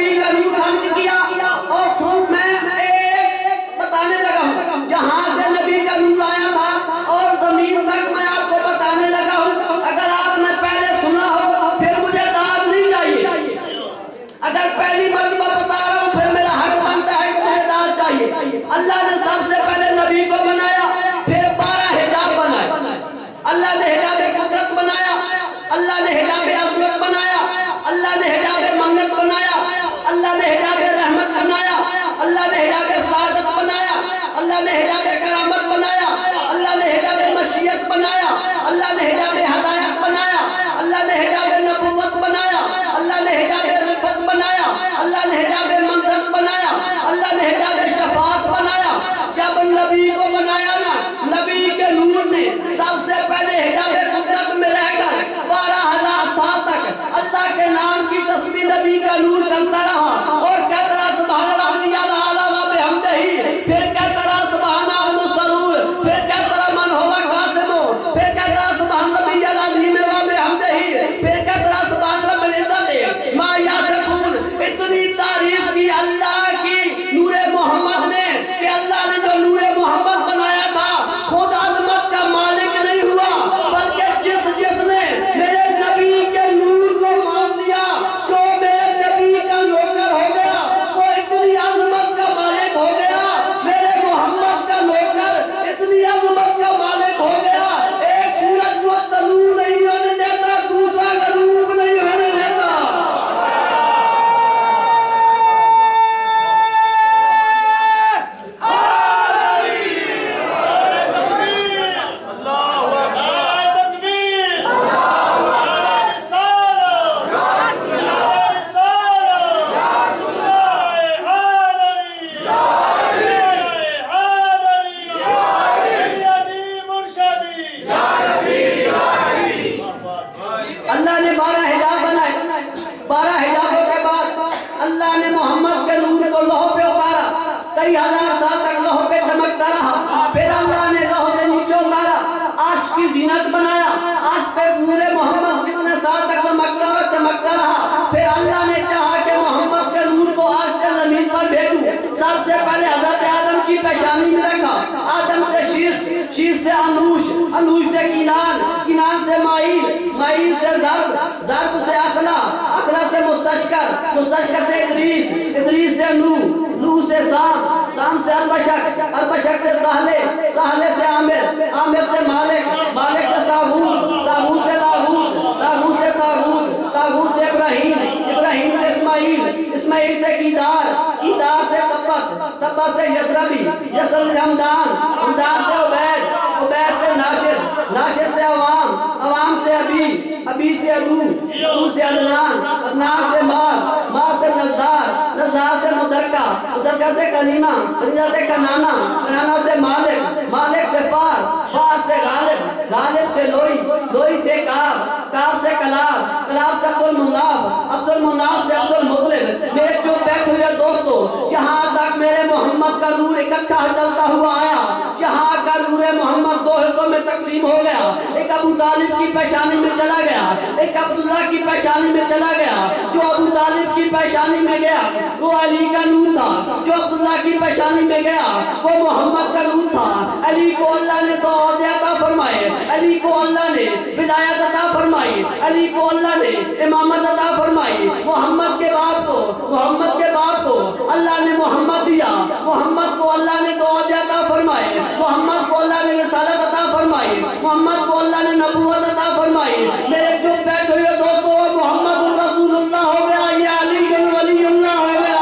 नबी का नूर खल्क किया और खुद मैं एक बताने लगा हूँ जहाँ से नबी का नूर आया था और जमीन तक मैं आपको बताने लगा हूँ। अगर आपने पहले सुना हो फिर मुझे दाद नहीं चाहिए, अगर पहली मर्तबा बता रहा हूँ फिर मेरा हक बनता है कि मुझे दाद चाहिए। अल्लाह ने सबसे पहले नबी को बनाया, फिर 12 हिजाब बनाए। अल्लाह ने हिजाब कुदरत बनाया, अल्लाह ने हिजाब अज़मत बनाया, अल्लाह ने हिजाब मंगत बनाया, अल्लाह ने हिजाब रहमत बनाया, अल्लाह ने हिजाब सादत बनाया, अल्लाह ने हिजाब करामत बनाया, अल्लाह ने हिजाब मशीयत बनाया, अल्लाह ने हिजाब हदायत बनाया, अल्लाह ने हिजाब नबुव्वत बनाया, अल्लाह ने हिजाब रिफ़त बनाया, अल्लाह ने हिजाब मंज़रत बनाया, अल्लाह ने हिजाब शफ़ाअत बनाया। जब नबी को बनाया ना, नबी के नूर ने सबसे पहले हिजाब कुदरत में रहकर 12,000 साल तक अल्लाह के नाम की तस्बीह नबी का नूर करता रहा और कहता रहा सुभान रब्बियल आला व बिहम्दिही, फिर कहता रहा सुभान अल-मुस्तरूर, फिर कहता रहा मन हुवा कासिमो, फिर कहता रहा सुभान रब्बियल अज़ीम व बिहम्दिही, फिर कहता रहा सुभान रब्बिल इज़्ज़ति मा यसिफून। इतनी तारीफ की अल्लाह की नूरे मोहम्मद ने कि अल्लाह ने जो नूरे मोहम्मद बनाया था खुद अज़मत का मालिक नहीं हुआ, बल्कि जिसने मेरे नबी के नूर को मान लिया, जो मेरे नबी का नौकर हो गया, वो इतनी अज़मत का मालिक हो गया। मेरे मोहम्मद का नौकर इतनी अज़मत का मालिक हो गया, एक सूरज को तलू नहीं होने देता, दूसरा गरूब नहीं होने देता। अल्लाह ने 12 हिजाब बनाए। 12 हिजाबों के बाद अल्लाह ने मोहम्मद के नूर को लौह पे उतारा, कई हजार साल तक लौह पे चमकता रहा। फिर अल्लाह ने लौह से नीचे उतारा, आर्श की जीनत बनाया, आर्श पे नूरे मोहम्मद कितने साल तक चमकता रहा। फिर अल्लाह ने चाहा कि मोहम्मद के नूर को आर्श से जमीन पर भेजूं। सबसे पहले हजरत आदम की पेशानी में रखा, आदम से शीश से अनूश, अनूश से किनान, किनान से माईल, माईल से ज़र्ब, ज़र्ब से अखला, अखला से मुस्तशकर, मुस्तशकर से इदरीस, इदरीस से नूह, नूह से साम, साम से अलबशक, अलबशक से साहले, साहले से आमिर, आमिर से मालिक, मालिक से ताबूत, ताबूत से लाहूत, ताबूत से ताबूत, ताबूत से इब्राहीम, इब्राहीम से इस्माईल, इस्माईल से कीदार, कीदार से तब्बत, तब्बत से यसरबी, यसरबी से हमदान, हमदान से उबैद, उबैद से नाशिर, नाशिर से अवाम, अवाम से अबी, अबी से अदू, अदू से अदनान, अदनान से माल, माल से नज़ार, नज़ार से मुदरका, मुदरका से कलीमा, कलीमा से कनाना, कनाना से मालिक, मालिक से फार, फार से गालिब, गालिब से लोई, लोई से काब, काब से कलाब, कलाब से अब्दुल मुनाफ, अब्दुल मुनाफ से अब्दुल मुगलिब। मेरे चुप बैठे हुए दोस्तों, यहाँ तक मेरे मोहम्मद का नूर इकट्ठा चलता हुआ आया, यहाँ का नूरे मोहम्मद 2 हिस्सों में तकसीम हो गया। एक अबू तालिब की पेशानी में चला गया, एक अब्दुल्ला की पेशानी में चला गया। जो अबू तालिब की पेशानी में गया वो अली का नूर था, जो अब्दुल्ला की पेशानी में गया वो मोहम्मद का नूर था। अली को अल्लाह ने तो अता फरमाए, अली को अल्लाह ने विलायत अता फरमाई, अली को अल्लाह ने इमामत अता फरमाई। मोहम्मद के बाप को, मोहम्मद के बाप को अल्लाह ने मोहम्मद दिया, मोहम्मद को अल्लाह ने तो अता फरमाए, मोहम्मद को अल्लाह ने रिसालत अता फरमाई, मोहम्मद को अल्लाह ने नबूवत अता फरमाई। मेरे चुप बैठे हुए दोस्तों, मोहम्मद रसूलुल्लाह हो गया, ये अली बिन वलीउल्लाह हो गया।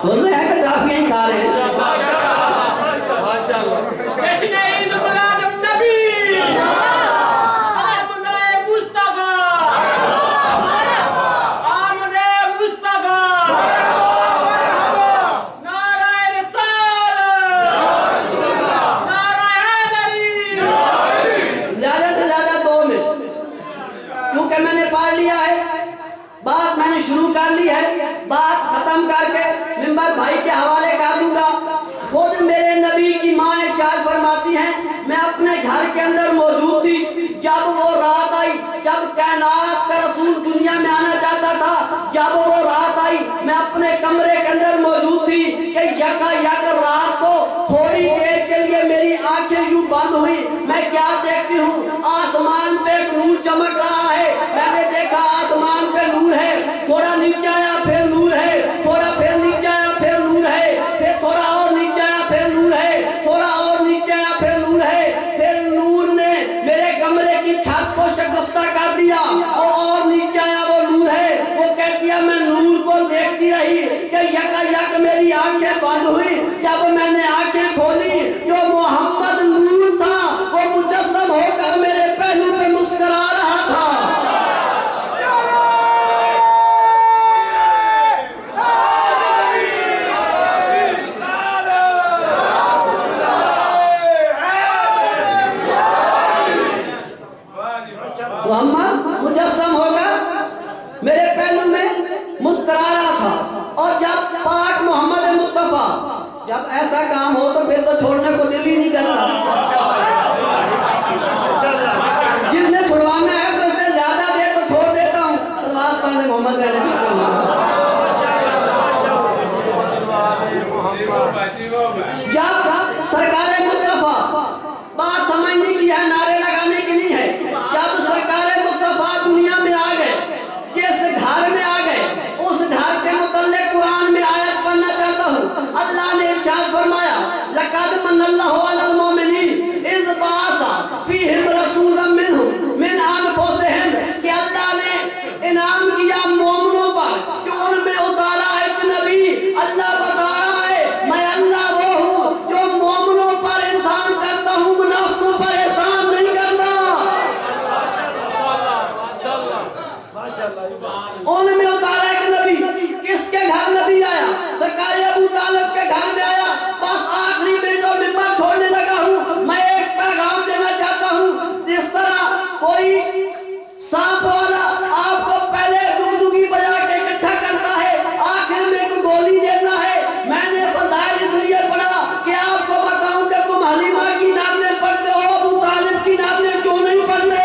सुन रहे हैं कि काफियां खा रहे हैं। कि मैंने पढ़ लिया है, बात मैंने शुरू कर ली है, बात खत्म करके मिंबर भाई के हवाले कर दूंगा। खुद मेरे नबी की माँ इरशाद फरमाती हैं, मैं अपने घर के अंदर मौजूद थी जब वो रात आई, जब कायनात का रसूल दुनिया में आना चाहता था, जब वो रात आई मैं अपने कमरे के अंदर मौजूद थी कि यका रात को थोड़ी देर के लिए मेरी आंखें यूं बंद हुई, मैं क्या देखती हूँ, आसमान पे नूर चमक रहा है। मैंने देखा आसमान पे नूर है, थोड़ा नीचे आया फिर नूर है, थोड़ा फिर नीचे आया फिर नूर है, फिर थोड़ा और नीचे आया फिर नूर है, थोड़ा और नीचे आया फिर नूर है, फिर नूर ने मेरे कमरे की छत को शगुफ्ता कर दिया और नीचे आया वो नूर है। वो कहती है मैं नूर को देखती रही कि यका मेरी आंखें बंद हुई, जब मैंने आंखें खोली जो मोहम्मद नूर था वो मुजस्सम होकर मेरे पहलू पे मुस्कुरा रहा था। मोहम्मद मुजस्सम होकर मेरे पहलू में मुस्कुरा रहा था। और जब पाक मोहम्मद मुस्तफा जब ऐसा काम हो तो फिर तो छोड़ने को दिल ही नहीं करता। जिसने छुड़वाना है तो उससे ज्यादा दे तो छोड़ देता हूँ। सलवात पढ़ने मोहम्मद जब सरकार मुस्तफा बात समझने की है, नारे लगाने की नहीं है। जब सरकार मुस्तफा दुनिया में आ गए, जिस घर में आ गए उस घर के मुतल्लिक कुरान में आयत पढ़ना चाहता हूँ। अल्लाह ने इरशाद फरमाया, लक़द मन्नल्लाहु अलल मोमिनीन इज़ बअसा फ़ीहिम रसूलन मिनहुम मिन अनफुसिहिम, कि अल्लाह ने इनाम किया मोमिनों पर कि उनमें उतारा एक नबी। अल्लाह बता रहा है मैं अल्लाह वो हूँ जो मोमिनों पर एहसान करता हूँ, मुनाफिकों पर एहसान नहीं करता। उनमें उतारा एक नबी। किसके घर नबी आया? सरकार अबू तालिब के घर में आया। बस आखिरी मिनट और मिंबर छोड़ने लगा हूँ। मैं एक पैगाम देना चाहता हूँ। जिस तरह कोई सांप वाला आपको पहले डुगडुगी बजा के इकट्ठा करता है, आखिर में एक गोली देता है। मैंने फज़ाइल इसलिए पढ़ा कि आपको बताऊं कि तुम हलीमा की नातें पढ़ते हो, अबू तालिब की नातें क्यों नहीं पढ़ते?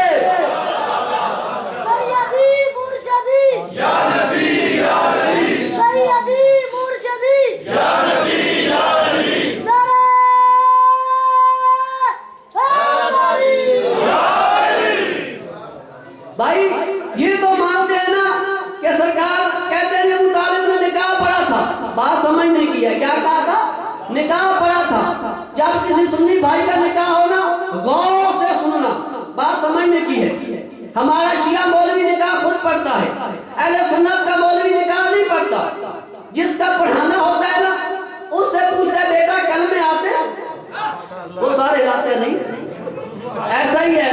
सैयदी मुर्शदी या नबी या अली, सैयदी मुर्शदी या नबी या अली, भाई ये तो मानते हैं ना कि सरकार कहते हैं अबू तालिब ने निकाह पढ़ा था। बात समझने की है, क्या कहा था? निकाह पढ़ा था। जब किसी सुन्नी भाई का निकाह हो ना गौर से सुनना, बात समझने की है। हमारा शिया मौलवी निकाह खुद पढ़ता है, अहले सुन्नत का मौलवी निकाह नहीं पढ़ता। जिसका पढ़ाना होता है ना उससे पूछते बेटा कलमे आते हैं? वो सारे लाते नहीं, ऐसा ही है।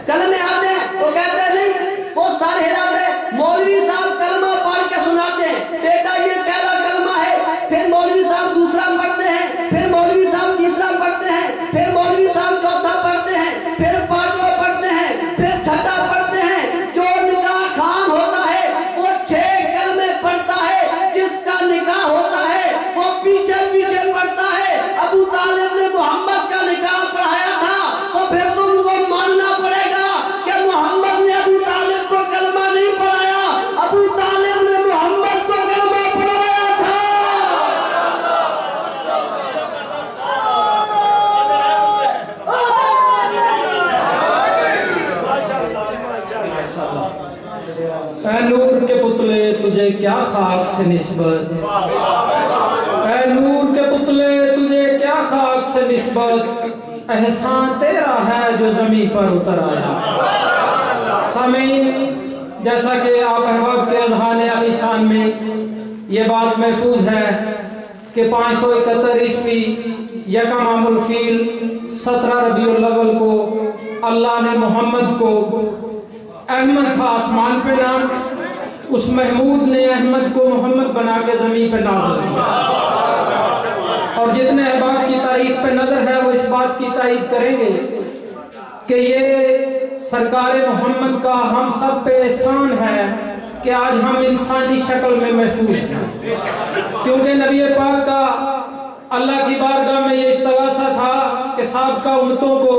कलमे आते हैं वो कहते हैं नहीं, वो सारे हिलाते। मौलवी साहब कलमा पढ़ के सुनाते हैं, बेटा ये पहला कलमा है। फिर मौलवी साहब दूसरा पढ़ते हैं, फिर मौलवी साहब तीसरा पढ़ते हैं, फिर मौलवी साहब चौथा पढ़ते हैं, फिर पांचवा पढ़ते हैं, फिर छठा पढ़ते हैं। जो निकाह खान होता है वो 6 कलमे पढ़ता है, जिसका निकाह होता है वो पीछे पीछे पढ़ता है। अबू तालिब ने मोहम्मद का निकाह पढ़ाया था तो फिर तुमको मानना पड़ेगा कि मोहम्मद ने अबू तालिब को कलमा नहीं पढ़ाया, अबू तालिब ने मोहम्मद को कलमा पढ़ाया था। ऐ नूर के पुतले तुझे क्या खाक से निस्बत, ऐ नूर के पुतले तुझे क्या खाक से निस्बत, एहसान तेरा है जो जमीन पर उतर आया। सामीन, जैसा कि आप अहबाब के अज़हान अलीशान में ये बात महफूज है कि 571 ईस्वी यकमामुल फील 17 रबीउल अव्वल को अल्लाह ने मोहम्मद को, अहमद था आसमान पे नाम, उस महमूद ने अहमद को मोहम्मद बना के ज़मीन पे नाज़िल किया। और जितने अहबाब की तारीख पे नज़र है वो इस बात की तारीफ करेंगे कि ये सरकार मोहम्मद का हम सब पे एहसान है कि आज हम इंसानी शक्ल में महफूज हैं, क्योंकि नबी पाक का अल्लाह की बारगाह में ये इस्तगासा था कि साबिक़ा उम्मतों को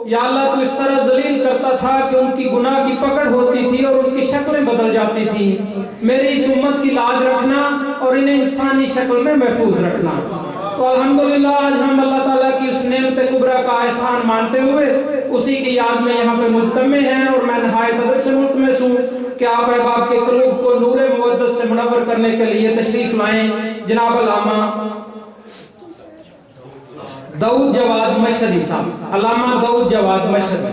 या अल्लाह तो इस तरह जलील करता था कि उनकी गुनाह की पकड़ होती थी और उनकी शक्लें बदल जाती थी। मेरी इस उम्मत की लाज रखना और इन्हें इंसानी शक्ल में महफूज रखना। तो अल्हम्दुलिल्लाह आज हम अल्लाह ताला की उस नेमत कुबरा का एहसान मानते हुए उसी की याद में यहाँ पे मुज्तमे हैं और मैं नहायत अदब से मुल्तमस हूँ कि आप अहबाब के क़ुलूब को नूरे मुक़द्दस से मुनव्वर करने के लिए तशरीफ लाएं। जनाब अल्लामा दाऊद जवाद मशहदी साहब, अल्लामा दाऊद जवाद मशहदी।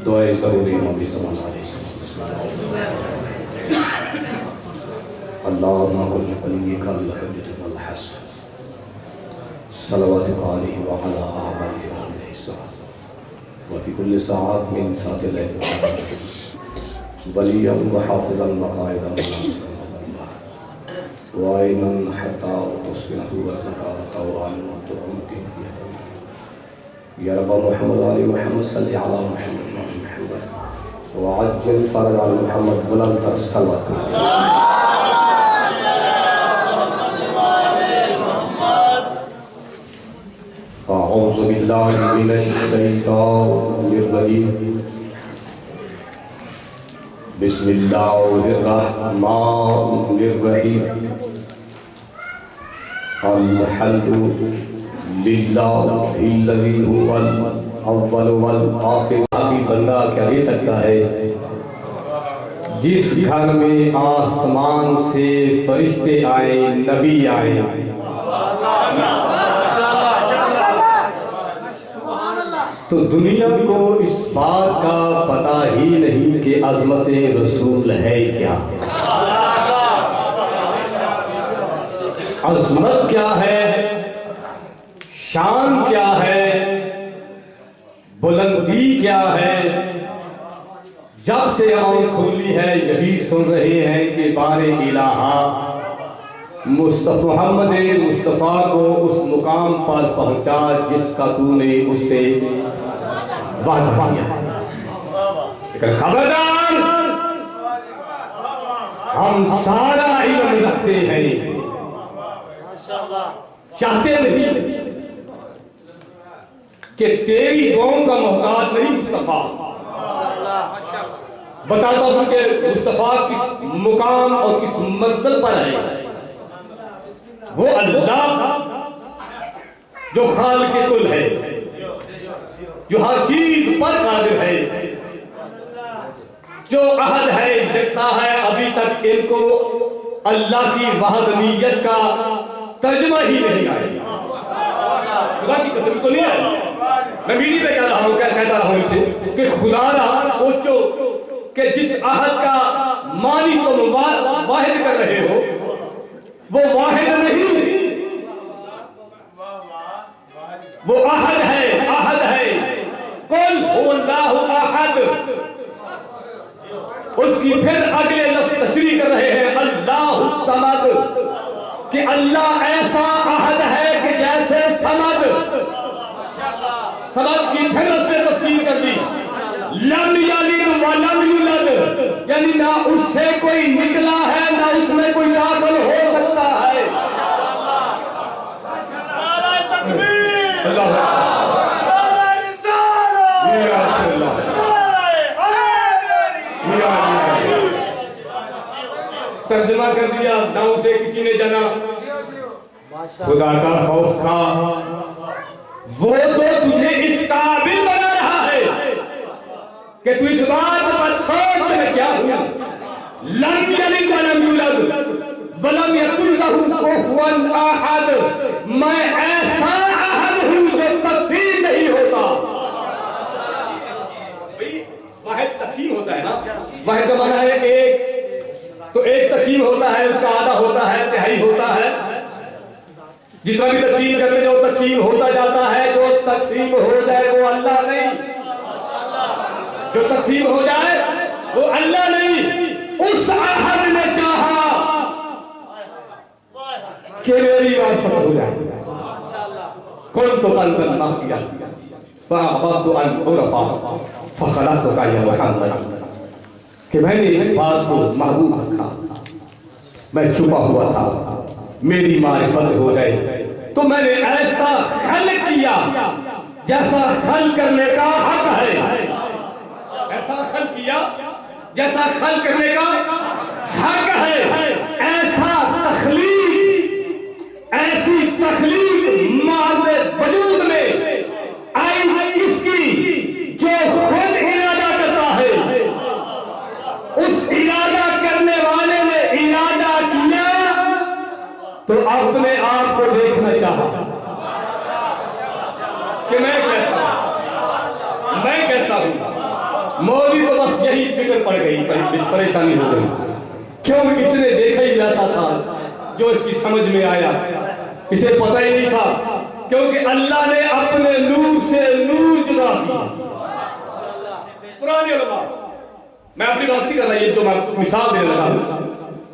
दुआए ज़रूरी नबी सल्लल्लाहु अलैहि वसल्लम अल्लाहुम्मा कुल वलिय्यिका अल-हुज्जत वल-हसन सल्लल्लाहु अलैहि व अला आलिहि व फी कुल्ली साअत मिन सातिल वलिय्यन व हाफ़िज़न व क़ाइदन व आइनन हत्ता तुस्बिहु व ज़कात व अन-तु'मती या रब मुहम्मद व आलि मुहम्मद सल्लि अला मुहम्मद वअज्जिल फ़रज अल मुहम्मद बुलंद तर सल्लत। अऊज़ु बिल्लाहि मिनश शैतानिर रजीम। बिस्मिल्लाहिर रहमानिर रहीम। अल्हम्दुलिल्लाहिल्लज़ी हुवल अव्वल वल आखिर। बंदा क्या दे सकता है जिस घर में आसमान से फरिश्ते आए, नबी आए, तो दुनिया को इस बात का पता ही नहीं कि अज़मत रसूल है क्या, अज़मत क्या है, शान क्या है, बुलंदी क्या है। जब से आँख खोली है यही सुन रहे हैं कि बारे इलाहा मोहम्मद मुस्तफ़ा को उस मुकाम पर पहुंचा जिसका तूने उससे वादा किया। लेकिन खबरदार, हम सारा इल्म रखते हैं, चाहते नहीं कि तेरी कौम का मोहताज नहीं मुस्तफा। बताता हूं कि मुस्तफा किस मुकाम और किस मंजिल पर है। वो अल्लाह जो खालिक कुल है, जो हर चीज पर कादिर है, जो अहद है, यकता है। अभी तक इनको अल्लाह की वहदनीयत का तर्जुमा ही नहीं आया। खुदा की कसम तो नहीं है। मैं मीडिया पे कह रहा हूँ, कहता रहा हूँ इनसे कि खुदा सोचो कि जिस अहद का मानी तुम वाहिद कर रहे हो, वो वाहिद नहीं, वो अहद है, अहद है। कुल हुवल्लाहु अहद। उसकी फिर अगले लफ्ज़ तशरीह कर रहे हैं अल्लाहु समद, कि अल्लाह ऐसा अहद है कि जैसे समद। समद की फिर उसने तफसीर कर दी, लम यलिद व लम यूलद, यानी ना उससे कोई निकला है ना उसमें कोई दाखिल हो सकता है। नारे तकबीर, अल्लाह नारे रिसालत, या अल्लाह, नारे तर्जुमा कर दिया। ना उसे किसी ने जाना, खुदा का खौफ था। वो तो तुझे इस काबिल बना रहा है कि तू इस बात पर सोच में क्या हुआ। लम यलिद व लम यूलद व लम यकुल लहू कुफुवन अहद। मैं ऐसा अहद हूं जो तकसीम नहीं होता। वाहिद तकसीम होता है ना, वाहिद का माना है एक, तो एक तकसीम होता है, उसका आधा होता है, तिहाई होता है। जितना भी तकसीम करते जो तकसीम होता जाता है, जो तकसीम हो जाए वो अल्लाह नहीं, जो तकसीम हो जाए वो अल्लाह नहीं। उस अहद ने चाहा कि मेरी बात पता हो जाए। कौन तो कंदन माफिया फअहबब्तु अन उरफा फखलक़तुका या मुहम्मद, कि मैंने इस बात को महबूब रखा, मैं छुपा हुआ था, मेरी मारिफत हो गए तो मैंने ऐसा खल किया जैसा खल करने का हक है, ऐसा खल किया जैसा खल करने का हक है, ऐसा तखलीक, ऐसी तखलीक माज़े वजूद में आई इसकी जो खुद इरादा करता है, उस इरादा करने वाले ने इरादा किया तो अपने आप को देखना चाहा कि मैं कैसा हूं। मौलवी को बस यही फिक्र पड़ गई, परेशानी हो गई, क्योंकि किसने देखा ही वैसा था जो इसकी समझ में आया, इसे पता ही नहीं था, क्योंकि अल्लाह ने अपने नूर से नूर जुदा किया। पुराने उलमा, मैं अपनी बात नहीं कर रहा, ये तो मैं मिसाल देने लगा हूं।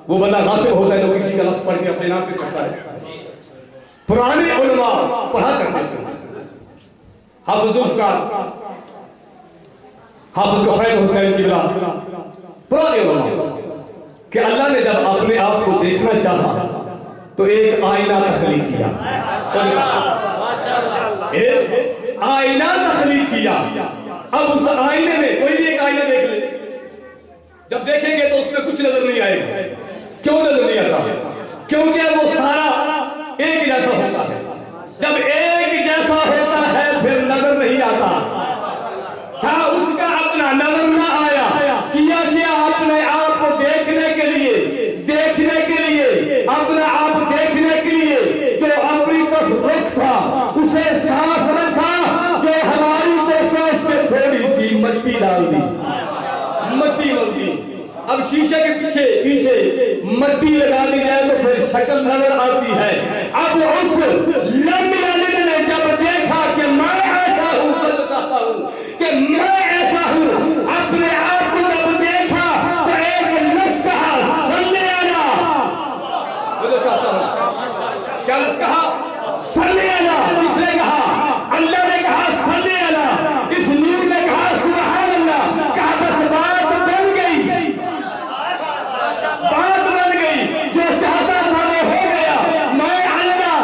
वो बंदा गासिब होता है तो किसी का लफ्ज़ पढ़ के अपने नाम पे करता है। पुराने उलमा पढ़ा करते थे, हाफिज़ ग़फ़ैद हुसैन किबला, पुराने उलमा, कि अल्लाह ने जब अपने आप को देखना चाहा तो एक आईना तख्लीक किया, एक आईना तख्लीक किया। अब उस आईने में कोई भी एक आईना देख ले, जब देखेंगे तो उसमें कुछ नजर नहीं आएगा। क्यों नजर नहीं आता? क्योंकि वो सारा एक जैसा होता है। जब एक जैसा होता है फिर नजर नहीं आता। था उसका अपना नजर ना आया, किया अपने आप को देखने के लिए अपना आप देखने के लिए जो अपनी तरफ रुख था उसे साफ रखा, जो हमारी कोशिश पे थोड़ी सी मट्टी डाल दी, मट्टी डाल दी। अब शीशे के पीछे मट्टी लगा दी जाए तो फिर शक्ल नजर आती है। अब उस लंबी ने जब देखा कि मैं ऐसा हूं, कि मैं ऐसा हूं, अपने आप को जब देखा तो एक लफ्ज़ कहा, सल्ले अला। मैं तो चाहता हूं, क्या लफ्ज़ कहा? सल्ले अला। किसने कहा? अल्लाह ने कहा सल्ले अला। इस नूर ने कहा सुभान अल्लाह। कहा बस बात बन गई, जो चाहता था वो हो गया। मैं अल्लाह।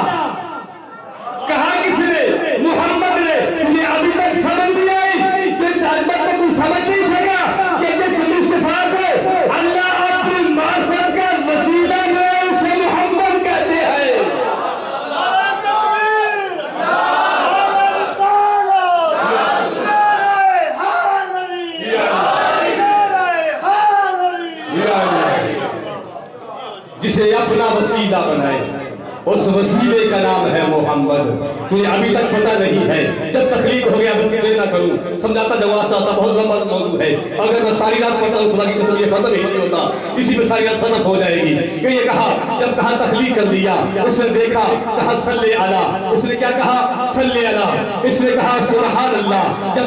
कहा किसने? मोहम्मद ने। ये अभी तक समझ नहीं आई, जिस अजमत को तू समझ नहीं सका कि जिस मुस्तफा को अल्लाह अपनी मार्फत का वसीला में उसे मोहम्मद कहते हैं। जिसे अपना वसीला बनाए उस वसीले का नाम है मोहम्मद। तुझे अभी तक पता नहीं है, जब तकलीफ हो गया मैं ना करूं, समझाता जवाब आता, बहुत लंबा मौजूद है। अगर मैं सारी रात पढ़ता हूं खुदा की कसम ये खत्म ही नहीं होता, इसी में सारी रात खत्म हो जाएगी। कि ये कहा, जब कहा तकलीफ कर दिया, उसने देखा, कहा सल्ले अला। उसने क्या कहा? सल्ले अला। इसने कहा सुभान अल्लाह। जब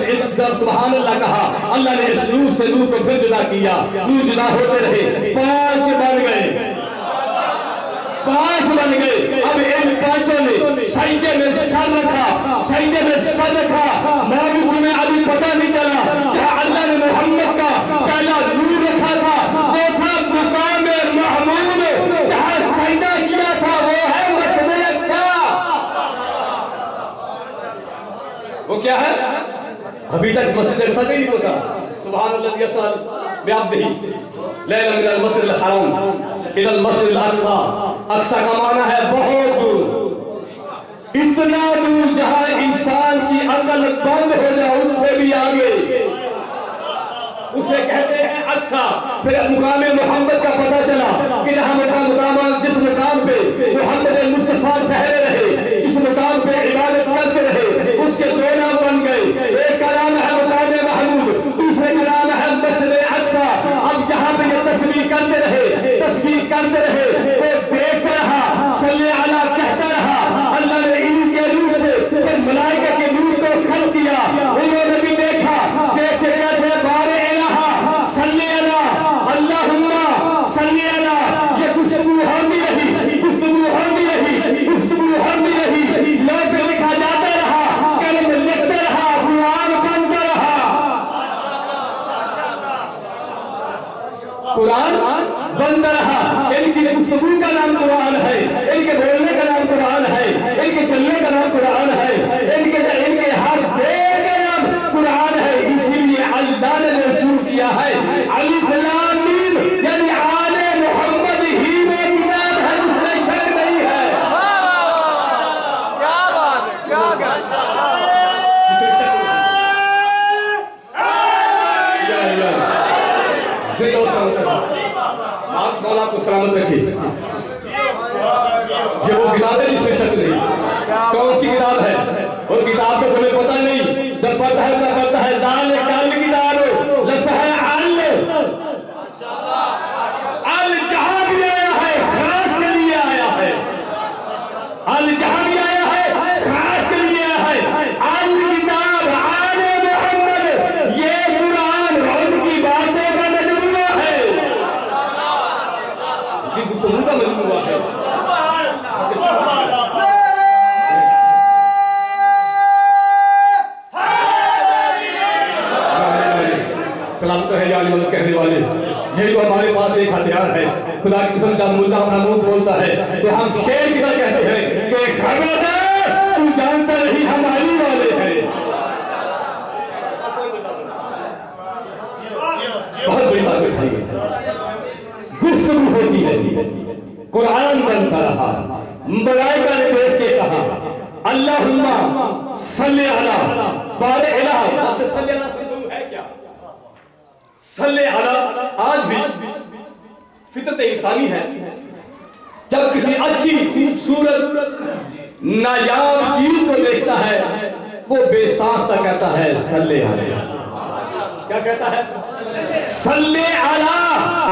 सुभान अल्लाह कहा, अल्लाह ने इस नूर से नूर को फिर जुदा किया। नूर जुदा होते रहे, 5 बन गए, 5 बन गए। अब इन 5 ने सजदे में सर रखा, मौलवी तुम्हें अभी पता नहीं चला, जहाँ अल्लाह ने मोहम्मद का पहला नूर रखा था वो था मकाम महमूद, जहाँ सजदा किया था वो है मस्जिद अक्सा। वो क्या है? अभी तक मस्जिद अक्सा नहीं होता। सुभान अल्लाह यसल बिअब्दिही लैला मिनल मस्जिदिल हराम इलल मस्जिदिल अक्सा। अक्सा का माना है बहुत दूर, इतना दूर जहां इंसान की अकल बंद हो जाए, उससे भी आगे, उसे कहते हैं अक्सा। फिर मुकाम मोहम्मद का पता चला कि जहां जिस मुकाम पे मोहम्मद मुस्तफा ठहरे रहे, जिस मुकाम पे इबादत करते रहे, उसके 2 नाम बन गए। एक का नाम है मुकाम महमूद, दूसरे का नाम है मस्जिद अक्सा। अब जहां पे ये तस्बीह करते रहे, वो देखता रहा, सल्ले अला कहता रहा। अल्लाह ने इनके नूर से फिर मलाइका के नूर को खत्म किया। उन्होंने भी देखा, देखते कहते बारे इलाहा सल्ले अला, अल्लाहुम्मा सल्ले अला। ये गुफ्तगू होती रही, किताब है जिसमें शक नहीं। कौन सी किताब है? वो किताब तो तुम्हें पता नहीं, जब पता है तब पता है। दाल काल किताब लसह अल जहां भी आया है खास के लिए आया है। अल जहां भी आया है खास के लिए आया है। अल किताब आले मोहम्मद, ये कुरान उनकी बातों का मजमूआ है, ये गुफ्तगू का मजमूआ है। सलाम तो है या अली मदद कहने वाले, यही तो हमारे पास एक हथियार है। खुदा की कसम जब मुल्ला अपना मुंह बोलता है तो हम शेर की तरह कहते हैं कि खबरदार तू जानता नहीं हम अली वाले हैं। बहुत बड़ी बात बताई है, गुफ्तगू होती है, कुरान बनता रहा, मलाइका ने देख के कहा अल्लाहुम्मा सल्ली अला बारे इलाह से सल्ली अला से तुम है क्या? सल्ले अला आज भी फितरत इंसानी है, जब किसी अच्छी खूबसूरत नायाब चीज को देखता है वो बेसाख्ता कहता है सल्ले अला। क्या कहता है? सल्ले अला।